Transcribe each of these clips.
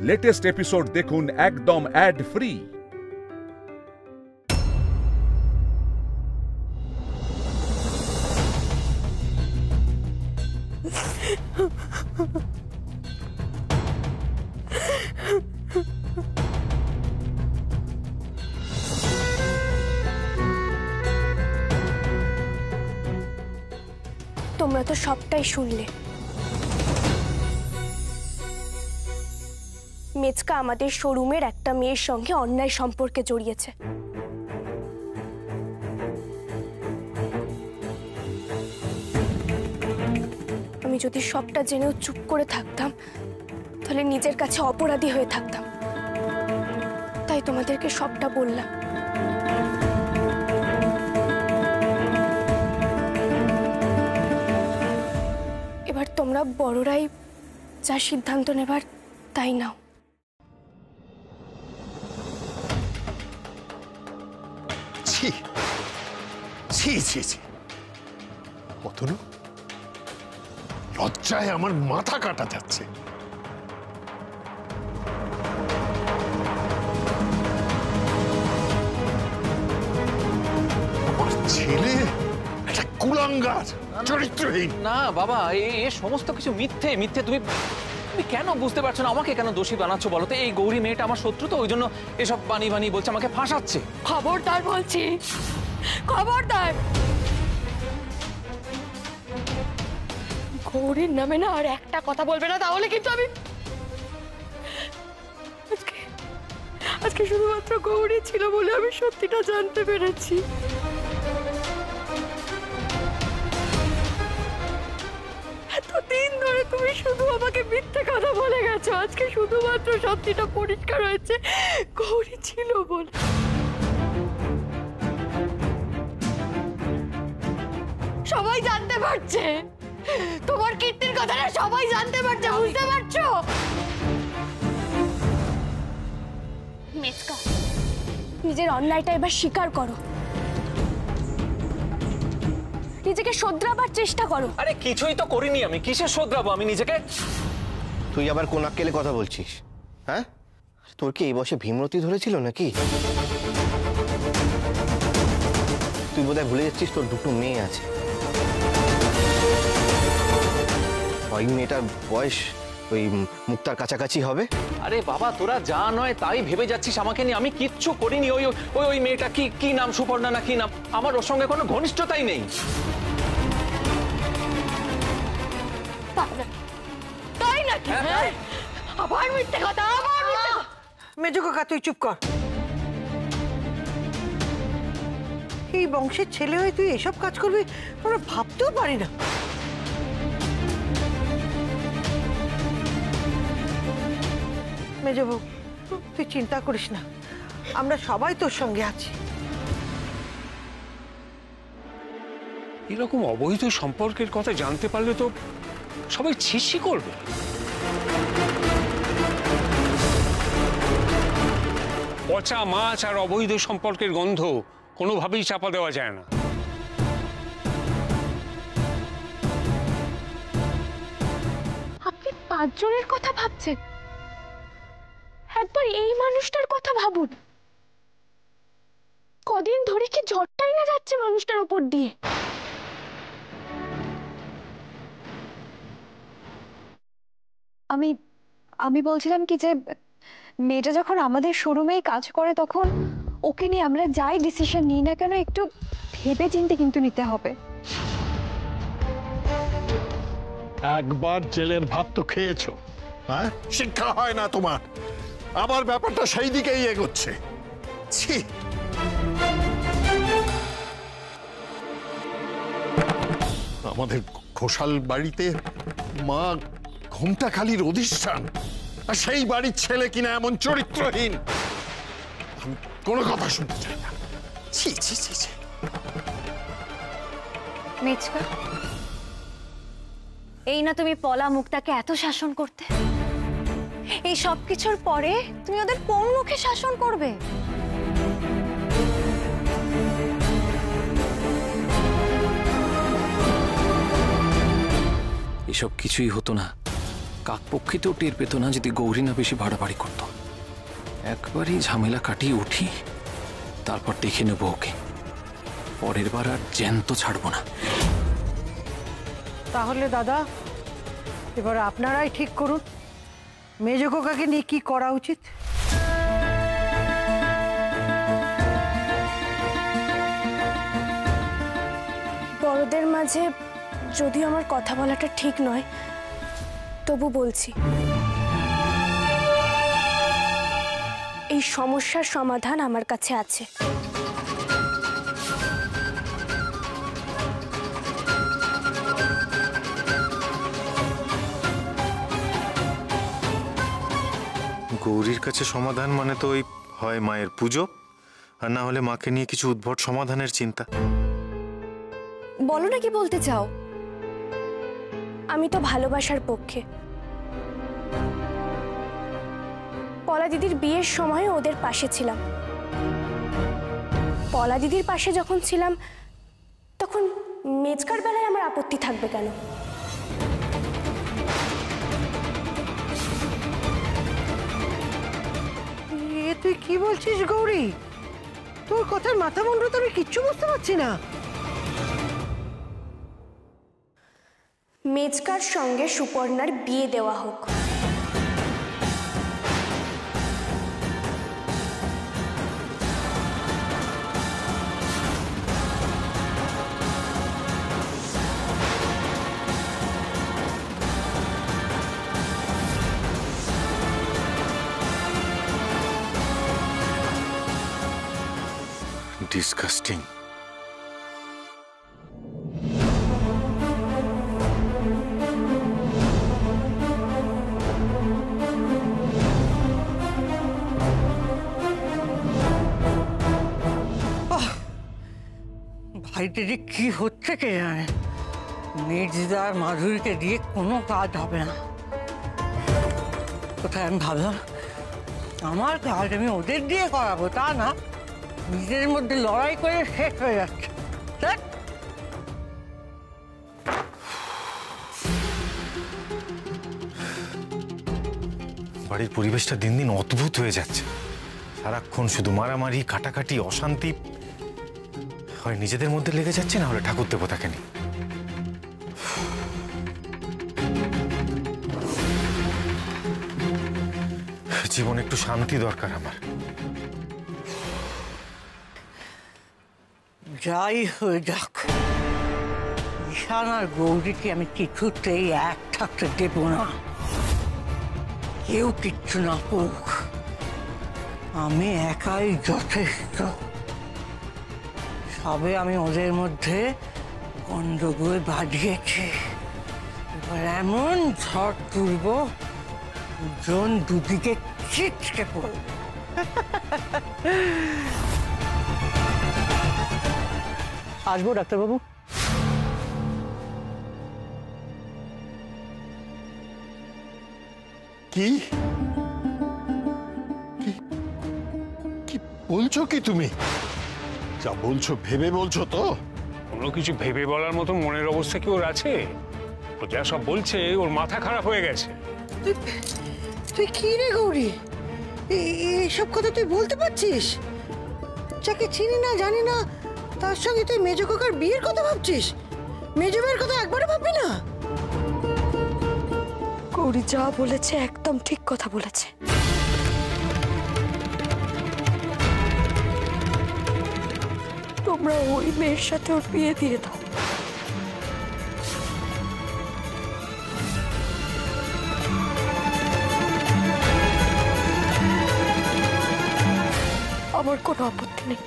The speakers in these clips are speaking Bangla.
লেটেস্ট এপিসোড দেখুন একদম অ্যাড ফ্রি। তোমরা তো সবটাই শুনলে। মেচকা আমাদের শোরুমের একটা মেয়ের সঙ্গে অন্যায় সম্পর্কে জড়িয়েছে। আমি যদি সবটা জেনেও চুপ করে থাকতাম তাহলে নিজের কাছে অপরাধী হয়ে থাকতাম, তাই তোমাদেরকে সবটা বললাম। এবার তোমরা বড়রাই যা সিদ্ধান্ত নেবার তাই নাও। ছি ছি ছি ছি, অতনু, লজ্জায় আমার মাথা কাটা যাচ্ছে। আমার ছেলে একটা কুলাঙ্গার, চরিত্রহীন। না বাবা, এ সমস্ত কিছু মিথ্যে মিথ্যে। তুমি কেন বুঝতে পারছো না? আমাকে কেন দোষী বানাচ্ছ বলো তো? এই গৌরী মেয়েটা আমার শত্রু, তো ওই জন্য এসব বানিয়ে বানিয়ে বলছে, আমাকে ফাঁসাচ্ছে। খবরদার বলছি, খবরদার। গৌরীর নামে না আর একটা কথা বলবে না, তাহলে কিন্তু আমি আজকে শুধুমাত্র গৌরী ছিল বলে আমি সত্যিটা জানতে পেরেছি। এতদিন ধরে তুমি শুধু আমাকে মিথ্যে কথা বলে গেছো, আজকে শুধুমাত্র সত্যিটা পরিষ্কার হয়েছে, গৌরী ছিল বলে। সবাই জানতে পারছে তোমার কীর্তির কথাটা, সবাই জানতে পারছে, বুঝতে পারছো? মেচকা, নিজের অন্যায়টা এবার স্বীকার করো, নিজেকে শোধরাবার চেষ্টা করো। আরে কিছুই তো করিনি আমি, কিসের শোধরাবো আমি নিজেকে? তুই আবার কোন আক্কেলে কথা বলছিস? হ্যাঁ, তোর কি এই বয়সে ভীমরতি ধরেছিল নাকি? তুই বোধহয় ভুলে যাচ্ছিস তোর দুটো মেয়ে আছে। ওই মেয়েটার বয়স ওই মুক্তার কাছাকাছি হবে। আরে বাবা, তোরা যা নয় তাই ভেবে যাচ্ছিস আমাকে নিয়ে। আমি কিচ্ছু করিনি। ওই ওই ওই মেয়েটা কি নাম, সুপর্ণা না কি নাম, আমার ওর সঙ্গে কোনো ঘনিষ্ঠতাই নেই। তাই নাকি? আবার মিথ্যে কথা, আবার মিথ্যে কথা। মেজো কাকা তুই চুপ কর। এই বংশের ছেলে হয়ে তুই এসব কাজ করবি আমরা ভাবতেও পারি না। মেজো বউ, তুই চিন্তা করিস না, আমরা সবাই তোর সঙ্গে আছি। এরকম অবৈধ সম্পর্কের কথা জানতে পারলে তো সবাই ছিছি করবে। পচা মাছ আর অবৈধ সম্পর্কের গন্ধ কোনোভাবেই চাপা দেওয়া যায় না। আপনি 5 জনের কথা ভাবছেন, একবার এই মানুষটার কথা ভাবুন। কদিন ধরে কি ঝড়টাই না যাচ্ছে মানুষটার উপর দিয়ে। আমি বলছিলাম কি যে মেয়েটা যখন আমাদের শোরুমেই কাজ করে তখন ওকে নিয়ে আমরা যাই ডিসিশন নিই না কেন একটু ভেবে চিন্তে কিন্তু নিতে হবে। একবার জেলের ভাত তো খেয়েছো, হ্যাঁ? শিক্ষা হয় না তোমার, আবার ব্যাপারটা সেই দিকেই এগোচ্ছে। ছি, আমাদের ঘোষাল বাড়িতে মা ঘোমটাখালির অধিষ্ঠান, আর সেই বাড়ির ছেলে কিনা এমন চরিত্রহীন। আমি কোনো কথা শুনতে চাই না। ছি ছি ছি ছি। মেচকা, এই না তুমি পলা মুক্তাকে এত শাসন করতে, এই সব কিছুর পরে তুমি ওদের কোন মুখে শাসন করবে? এসব কিছুই হতো না কাকপক্ষিতেও টের পেত না যদি গৌরী না বেশি বাড়াবাড়ি করত। একবারই ঝামেলা কাটিয়ে উঠি, তারপর দেখে নেবো ওকে। পরের বার আর জ্যান্ত ছাড়বো না। তাহলে দাদা, এবার আপনারাই ঠিক করুন মেজ খোকাকে নিয়ে কি করা উচিত। বড়দের মাঝে যদিও আমার কথা বলাটা ঠিক নয়, তবু বলছি, এই সমস্যার সমাধান আমার কাছে আছে। গৌরীর কাছে সমাধান মানে তো ওই হয় মায়ের পুজো, আর না হলে মাকে নিয়ে কিছু উদ্ভট সমাধানের চিন্তা। বলো না কি বলতে চাও। আমি তো ভালোবাসার পক্ষে। পলা দিদির বিয়ের সময় ওদের পাশে ছিলাম। পলা দিদির পাশে যখন ছিলাম তখন মেজকার বেলায় আমার আপত্তি থাকবে কেন? তুই কি বলছিস গৌরী? তোর কথার মাথা মুন্ডু তো আমি কিচ্ছু বুঝতে পারছি না। মেজকার সঙ্গে সুপর্ণার বিয়ে দেওয়া হোক। ডিসকাস্টিং। বাড়িতে যে কি হচ্ছে কে জানে। মেজদার মাধুরীকে দিয়ে কোনো কাজ হবে না। কোথায় আমি ভাবলাম আমার কাজ আমি ওদের দিয়ে করাবো, তা না নিজের মধ্যে লড়াই করে শেষ হয়ে যাচ্ছে। বাড়ির পরিবেশটা দিন দিন অদ্ভুত হয়ে যাচ্ছে। সারাক্ষণ শুধু মারামারি, কাটাকাটি, অশান্তি। হয় নিজেদের মধ্যে লেগে যাচ্ছে, না হলে ঠাকুর দেবতাকে নিয়ে। জীবনে একটু শান্তি দরকার আমার। যাই হয়ে যাক, ঈশান আর গৌরীকে আমি কিছুতেই এক থাকতে দেব না। কেউ কিচ্ছু না করুক, আমি একাই যথেষ্ট। সবে আমি ওদের মধ্যে গন্ডগোল বাঁধিয়েছি, এবার এমন ঝড় তুলব দুজন দুদিকে ছিটকে পড়বে। আসবো ডাক্তারবাবু? কি কি বলছো কি তুমি? যা বলছো ভেবে বলছো তো? কোনো কিছু ভেবে বলার মতো মনের অবস্থা কি ওর আছে? ও যা সব বলছে ওর মাথা খারাপ হয়ে গেছে। তুই কি রে গৌরী, এইসব কথা তুই বলতে পারছিস? যাকে চিনি না জানি না তার সঙ্গে তুই মেজ কাকার বিয়ের কথা ভাবছিস? মেজ ভাইয়ের কথা একবারও ভাববি না? গৌরী যা বলেছে একদম ঠিক কথা বলেছে। তোমরা ওই মেয়ের সাথে ওর বিয়ে দিয়ে দাও। আমার কোনো আপত্তি নেই।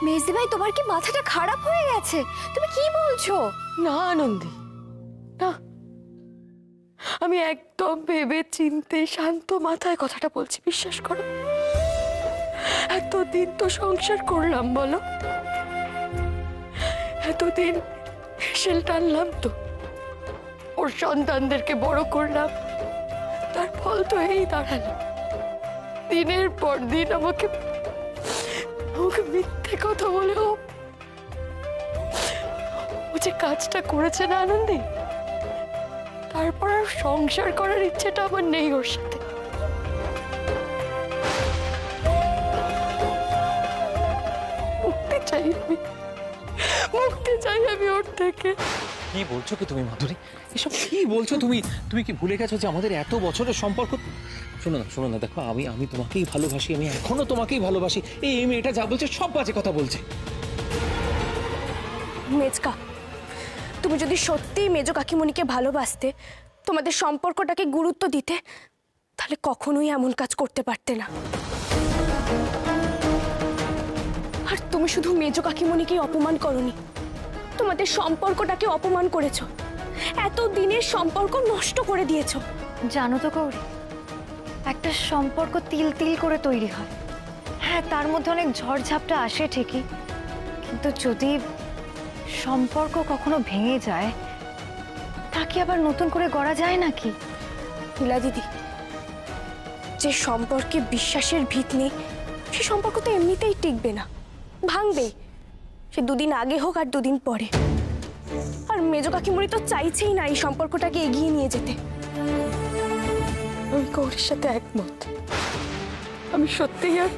মেজদি ভাই, তোমার কি মাথাটা খারাপ হয়ে গেছে? তুমি কি বলছো? না আনন্দী, না, আমি একদম ভেবে চিনতে শান্ত মাথায় কথাটা বলছি, বিশ্বাস করো। এতদিন তো সংসার করলাম বলো, এতদিন হেসেল টানলাম তো, ওর সন্তানদেরকে বড় করলাম, তার ফল তো এই দাঁড়ালো। দিনের পর দিন আমাকে মিথ্যে কথা বলেও যে কাজটা করেছে না আনন্দী, তারপর আর সংসার করার ইচ্ছেটা আমার নেই ওর সাথে। মুক্তি চাই আমি, মুক্তি চাই আমি ওর থেকে। কি বলছো কি তুমি মাধুরী? এসব কি বলছো তুমি? তুমি কি ভুলে গেছো যে আমাদের এত বছরের সম্পর্ক? শোনো না, দেখো আমি তোমাকেই ভালোবাসি, আমি এখনো তোমাকেই ভালোবাসি। এই মেয়েটা যা বলছে সব বাজে কথা বলছে। মেজকা, তুমি যদি সত্যিই মেজো কাকিমণিকে ভালোবাসতে, তোমাদের সম্পর্কটাকে গুরুত্ব দিতে, তাহলে কখনোই এমন কাজ করতে পারতে না। আর তুমি শুধু মেজো কাকিমণিকেই অপমান করনি, তোমাদের সম্পর্কটাকে অপমান করেছো, এত দিনের সম্পর্ক নষ্ট করে দিয়েছো। জানো তো গৌরী, একটা সম্পর্ক তিল তিল করে তৈরি হয়। হ্যাঁ, তার মধ্যে অনেক ঝড়ঝাপটা আসে ঠিকই, কিন্তু যদি সম্পর্ক কখনো ভেঙে যায়, তাকে আবার নতুন করে গড়া যায় নাকি? নীলা দিদি, যে সম্পর্কে বিশ্বাসের ভিত নেই, সে সম্পর্ক তো এমনিতেই টিকবে না, ভাঙবেই। সে দুদিন আগে হোক আর দুদিন পরে। আর মেজো কাকিমণি তো চাইছেই না এই সম্পর্কটাকে এগিয়ে নিয়ে যেতে। আমি গৌরীর সাথে একমত। আমি সত্যিই আর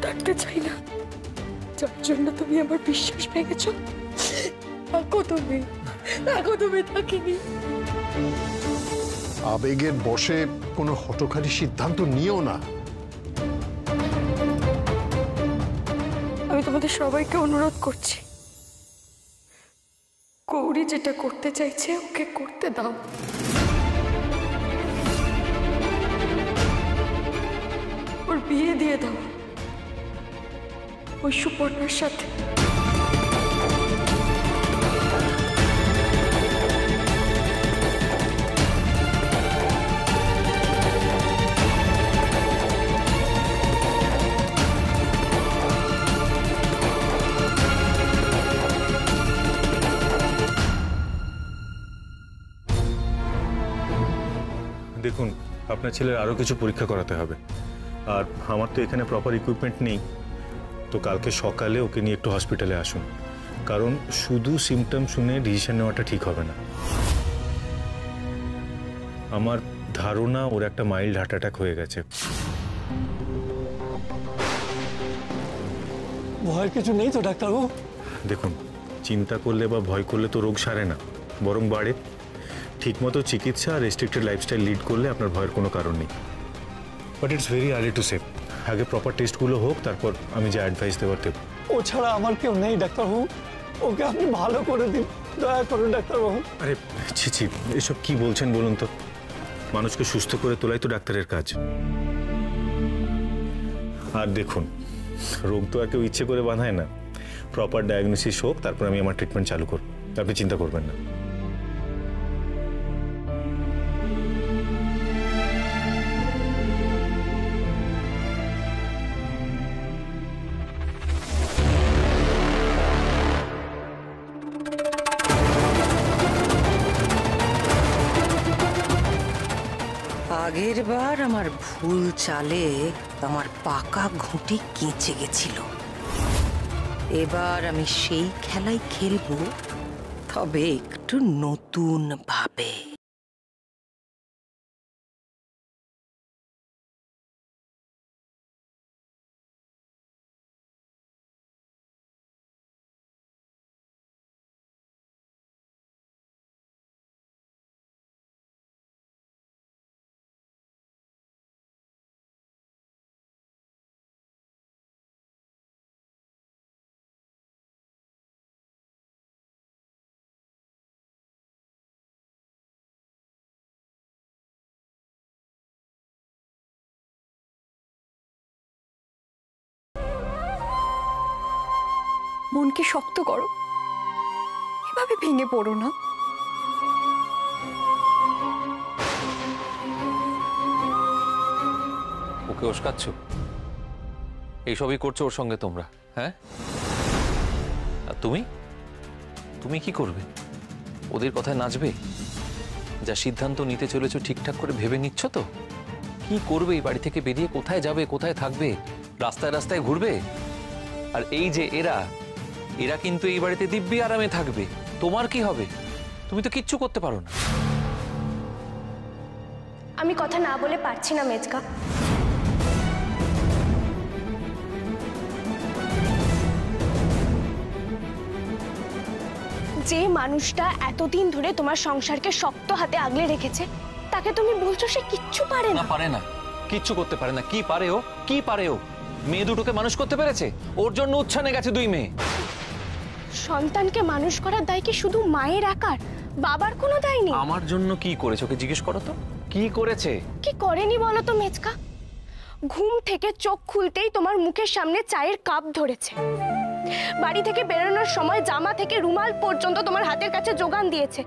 থাকতে চাই না, যার জন্য তুমি আমার বিশ্বাস ভেঙেছ। তুমি থাকিনি। আবেগের বশে কোনো হঠকারী সিদ্ধান্ত নিও না। আমি তোমাদের সবাইকে অনুরোধ করছি, গৌরী যেটা করতে চাইছে ওকে করতে দাও। ওর বিয়ে দিয়ে দাও ওই সুপর্ণার সাথে। দেখুন, আপনার ছেলের আরও কিছু পরীক্ষা করাতে হবে, আর আমার তো এখানে প্রপার ইকুইপমেন্ট নেই। তো কালকে সকালে ওকে নিয়ে একটু হসপিটালে আসুন, কারণ শুধু সিমটম শুনে ডিসিশন নেওয়াটা ঠিক হবে না। আমার ধারণা ওর একটা মাইল্ড হার্ট অ্যাটাক হয়ে গেছে। ভয়ের কিছু নেই তো ডাক্তারবাবু? দেখুন, চিন্তা করলে বা ভয় করলে তো রোগ সারে না, বরং বাড়ে। ঠিকমতো চিকিৎসা আর রেস্ট্রিক্টেড লাইফস্টাইল লিড করলে আপনার ভয়ের কোনো কারণ নেই। But it's very early to say. আগে প্রপার টেস্টগুলো হোক, তারপর আমি যে অ্যাডভাইস দেবার দেব। ও ছাড়া আমার কেউ নেই ডাক্তারবাবু, ওকে আপনি ভালো করে দিন, দয়া করুন ডাক্তারবাবু। আরে ছি, এসব কি বলছেন বলুন তো? মানুষকে সুস্থ করে তোলাই তো ডাক্তারের কাজ। আর দেখুন, রোগ তো আর কেউ ইচ্ছে করে বাঁধায় না। প্রপার ডায়াগনোসিস হোক, তারপর আমি আমার ট্রিটমেন্ট চালু করব। আপনি চিন্তা করবেন না। আগের বার আমার ভুল চালে আমার পাকা ঘুঁটি কেঁচে গেছিল। এবার আমি সেই খেলাই খেলবো, তবে একটু নতুন ভাবে। মনকে শক্ত করো, এভাবে ভেঙে পড়ো না। ওকে উস্কাচ্ছ? এইসবই করছো ওর সঙ্গে তোমরা, হ্যাঁ? আর তুমি কি করবে? ওদের কথায় নাচবে? যা সিদ্ধান্ত নিতে চলেছো ঠিকঠাক করে ভেবে নিচ্ছ তো? কি করবে এই বাড়ি থেকে বেরিয়ে? কোথায় যাবে, কোথায় থাকবে? রাস্তায় রাস্তায় ঘুরবে? আর এই যে এরা কিন্তু এই বাড়িতে দিব্যি আরামে থাকবে। তোমার কি হবে? তুমি তো কিচ্ছু করতে পারো না। আমি কথা না বলে পারছি না মেজকা। যে মানুষটা এতদিন ধরে তোমার সংসারকে শক্ত হাতে আগলে রেখেছে তাকে তুমি বলছো সে কিচ্ছু পারে না? পারে না, কিচ্ছু করতে পারে না। কি পারে ও? কি পারে ও? মেয়ে দুটোকে মানুষ করতে পেরেছে? ওর জন্য উচ্ছানে গেছে 2 মেয়ে। সন্তানকে মানুষ করার দায় কি শুধু মায়ের একার? বাবার কোনো দায় নেই? আমার জন্য কি করেছে ওকে জিজ্ঞেস করো তো, কি করেছে? কি করেনি বলো তো মেজকা? ঘুম থেকে চোখ খুলতেই তোমার মুখের সামনে চায়ের কাপ ধরেছে, বাড়ি থেকে বেরোনোর সময় জামা থেকে রুমাল পর্যন্ত তোমার হাতের কাছে জোগান দিয়েছে,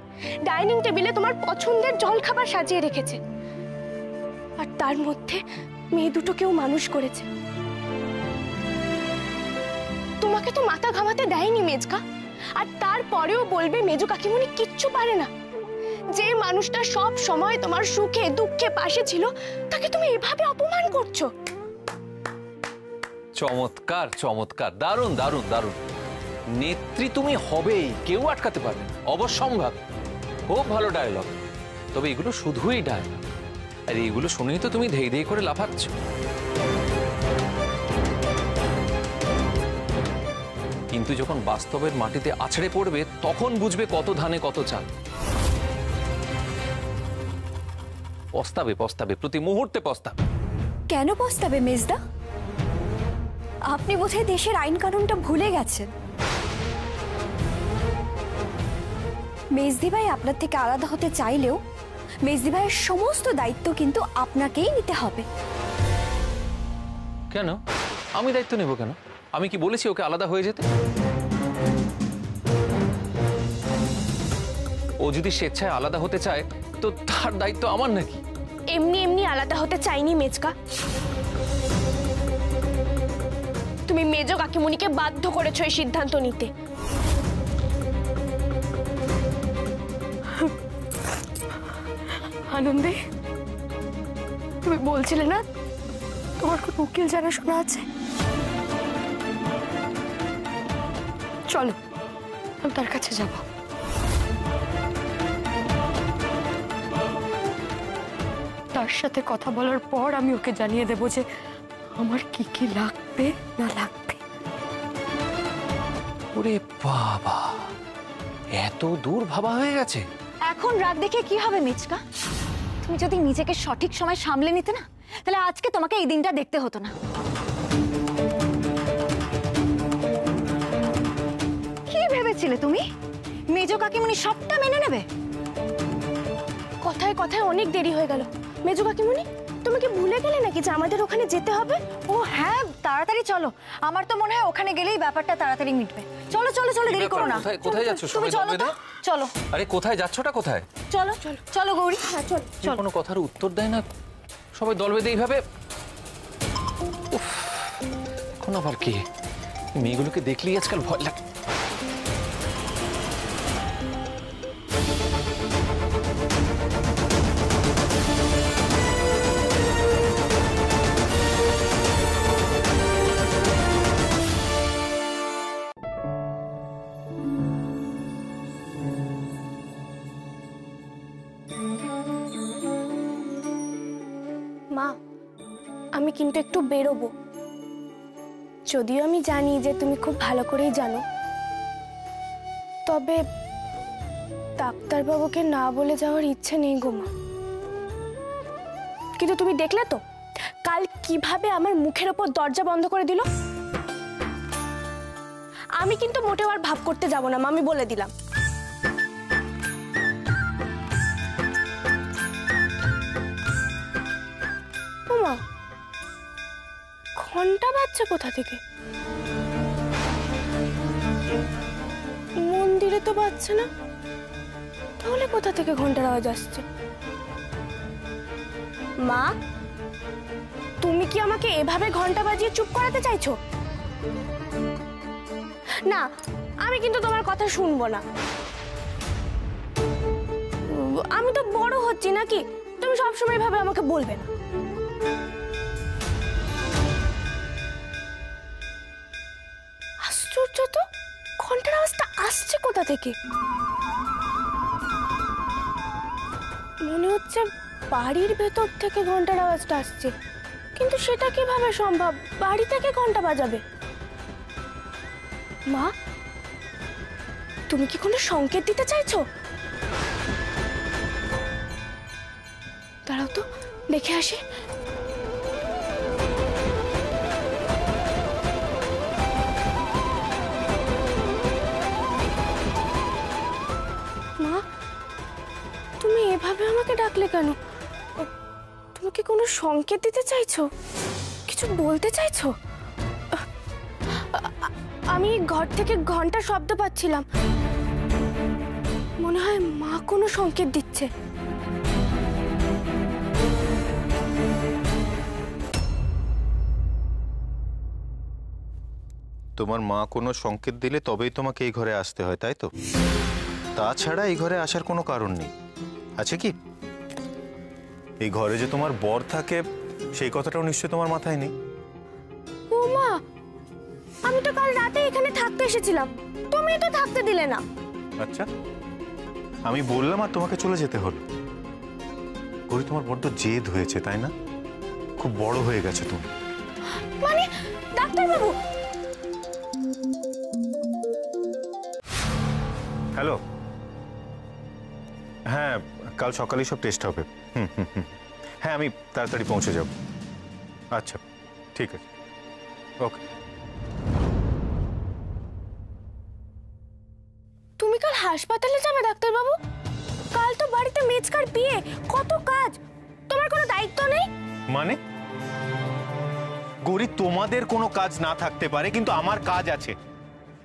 ডাইনিং টেবিলে তোমার পছন্দের জলখাবার সাজিয়ে রেখেছে, আর তার মধ্যে মেয়ে দুটোকেও মানুষ করেছে। তোমাকে তো মাথা ঘামাতে দেয়নি মেজকা, আর তারপরেও বলবে মেজো কাকিমণি কিচ্ছু পারে না? যে মানুষটা সব সময় তোমার সুখে দুঃখে পাশে ছিল তাকে তুমি এভাবে অপমান করছো। চমৎকার চমৎকার, দারুণ দারুণ দারুণ। নেত্রী তুমি হবেই, কেউ আটকাতে পারবে না, অবশ্যম্ভাব। খুব ভালো ডায়লগ। তবে এগুলো শুধুই ডায়লগ, আর এইগুলো শুনেই তো তুমি ধেই ধেই করে লাফাচ্ছ। কিন্তু যখন বাস্তবের মাটিতে আছড়ে পড়বে তখন বুঝবে কত ধানে কত চাল। পস্তাবে পস্তাবে, প্রতি মুহূর্তে পস্তাবে। কেন পস্তাবে মেজদা? আপনি বোধহয় দেশের আইন কানুনটা ভুলে গেছেন। মেজদি ভাই আপনার থেকে আলাদা হতে চাইলেও মেজদি ভাইয়ের সমস্ত দায়িত্ব কিন্তু আপনাকেই নিতে হবে। কেন? আমি দায়িত্ব নেব কেন? আমি কি বলেছি ওকে আলাদা হয়ে যেতে? ও যদি স্বেচ্ছায় আলাদা হতে চায় তো তার দায়িত্ব আমার নাকি? এমনি এমনি আলাদা হতে চাইনি মেজকা। তুমি মেজো কাকিমণিকে বাধ্য করেছো এই সিদ্ধান্ত নিতে। আনন্দে, তুমি বলছিলে না তোমার কোন উকিল জানাশোনা আছে? চলো আমি তার কাছে যাব। তার সাথে কথা বলার পর আমি ওকে জানিয়ে দেব যে আমার কি কি লাগবে না লাগবে। ওরে বাবা, এত দূর ভাবা হয়ে গেছে। এখন রাগ দেখে কি হবে মিচকা? তুমি যদি নিজেকে সঠিক সময় সামলে নিতে না, তাহলে আজকে তোমাকে এই দিনটা দেখতে হতো না। কি ভেবেছিলে তুমি মেজো কাকিমণি সবটা মেনে নেবে? কথায় কথায় অনেক দেরি হয়ে গেল। মেজো কাকিমণি, তুমি কি ভুলে গেলে নাকি যে আমাদের ওখানে যেতে হবে? ও হ্যাঁ, তাড়াতাড়ি চলো। আমার তো মনে হয় ওখানে গেলেই ব্যাপারটা তাড়াতাড়ি মিটবে। চলো চলো চলো, দেরি করো না। কোথায় যাচ্ছ? তুমি চলো তো, চলো। আরে কোথায় যাচ্ছটা? কোথায়? চলো চলো চলো গৌরী, হ্যাঁ চলো চলো। কোনো কথার উত্তর দেয় না, সবাই দল বেঁধে এইভাবে। উফ, এখন আবার কি? মেয়েগুলোকে দেখলেই আজকাল ভয় লাগে। মা, আমি কিন্তু একটু বেরোবো। যদিও আমি জানি যে তুমি খুব ভালো করেই জানো, তবে ডাক্তারবাবুকে না বলে যাওয়ার ইচ্ছে নেই গো মা। কিন্তু তুমি দেখলে তো কাল কিভাবে আমার মুখের ওপর দরজা বন্ধ করে দিল। আমি কিন্তু মোটেও আর ভাব করতে যাব না মা, আমি বলে দিলাম। মা, ঘন্টা বাজছে কোথা থেকে? মন্দিরে তো বাজছে না, তাহলে কোথা থেকে ঘন্টার আওয়াজ আসছে? মা, তুমি কি আমাকে এভাবে ঘন্টা বাজিয়ে চুপ করাতে চাইছো? না, আমি কিন্তু তোমার কথা শুনবো না। আমি তো বড় হচ্ছি নাকি? তুমি সবসময় এভাবে আমাকে বলবে না। আশ্চর্য তো, ঘন্টার আওয়াজটা আসছে কোথা থেকে? মনে হচ্ছে বাড়ির ভেতর থেকে ঘন্টার আওয়াজটা আসছে, কিন্তু সেটা কিভাবে সম্ভব? বাড়ি থেকে ঘন্টা বাজাবে? মা, তুমি কি কোনো সংকেত দিতে চাইছো? দাঁড়াও তো, দেখে আসি। মা, তুমি এভাবে আমাকে ডাকলে কেন? তুমি কি কোনো সংকেত দিতে চাইছো? কিছু বলতে চাইছো? আমি ঘর থেকে ঘন্টার শব্দ পাচ্ছিলাম, মনে হয় মা কোনো সংকেত দিচ্ছে। তোমার মা কোনো সংকেত দিলে তবেই তোমাকে এই ঘরে আসতে হয়, তাই তো? তাছাড়া এই ঘরে আসার কোনো কারণ নেই, আছে কি? এই ঘরে যে তোমার বর থাকে সেই কথাটাও নিশ্চয়ই তোমার মাথায় নেই। ও মা, আমি তো কাল রাতে এখানে থাকতে এসেছিলাম, তুমি তো থাকতে দিলে না। আচ্ছা, আমি বললাম আর তোমাকে চলে যেতে হলো। গৌরী, তোমার বড্ড জেদ হয়েছে, তাই না? খুব বড় হয়ে গেছে তুমি। মানে ডাক্তারবাবু। হ্যালো, হ্যাঁ কাল সকালেই সব টেস্ট হবে। হ্যাঁ আমি তাড়াতাড়ি পৌঁছে যাব। আচ্ছা ঠিক আছে, ওকে। তুমি কাল হাসপাতালে যাবে ডাক্তারবাবু? কাল তো বাড়িতে মেজকার বিয়ে, কত কাজ, তোমার কোনো দায়িত্ব নেই? মানে গৌরী, তোমাদের কোনো কাজ না থাকতে পারে, কিন্তু আমার কাজ আছে।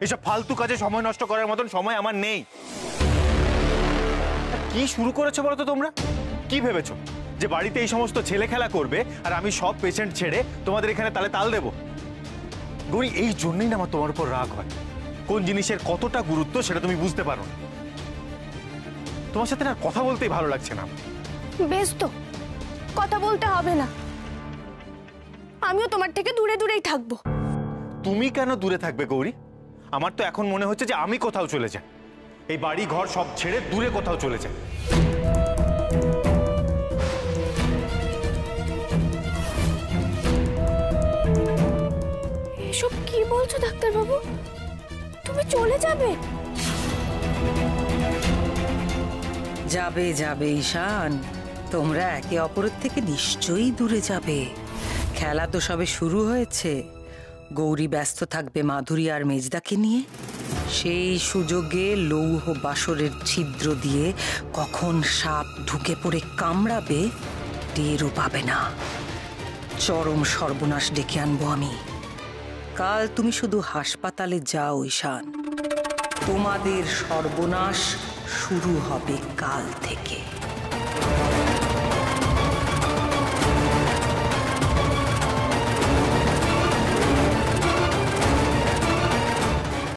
এসব ফালতু কাজে সময় নষ্ট করার মতন সময় আমার নেই। কি শুরু করেছো বলো তো তোমরা? কি ভেবেছো যে বাড়িতে এই সমস্ত ছেলে খেলা করবে আর আমি সব পেশেন্ট ছেড়ে তোমাদের এখানে তালে তাল দেব? গৌরী, এই জন্যই না আমার তোমার উপর রাগ হয়। কোন জিনিসের কতটা গুরুত্ব সেটা তুমি বুঝতে পারো না। তোমার সাথে না কথা বলতেই ভালো লাগছে না। বেশ তো, কথা বলতে হবে না, আমিও তোমার থেকে দূরে দূরেই থাকবো। তুমি কেন দূরে থাকবে গৌরী? আমার তো এখন মনে হচ্ছে যে আমি কোথাও চলে যাই, এই বাড়ি ঘর সব ছেড়ে দূরে কোথাও চলে যাই। এসব কি বলছো ডাক্তারবাবু? তুমি চলে যাবে? যাবে যাবে ঈশান, তোমরা একে অপরের থেকে নিশ্চয়ই দূরে যাবে। খেলা তো সবে শুরু হয়েছে। গৌরী ব্যস্ত থাকবে মাধুরী আর মেজদাকে নিয়ে। সেই সুযোগে লৌহ বাসরের ছিদ্র দিয়ে কখন সাপ ঢুকে পড়ে কামড়াবে টেরও পাবে না। চরম সর্বনাশ ডেকে আনবো আমি। কাল তুমি শুধু হাসপাতালে যাও ঈশান, তোমাদের সর্বনাশ শুরু হবে কাল থেকে।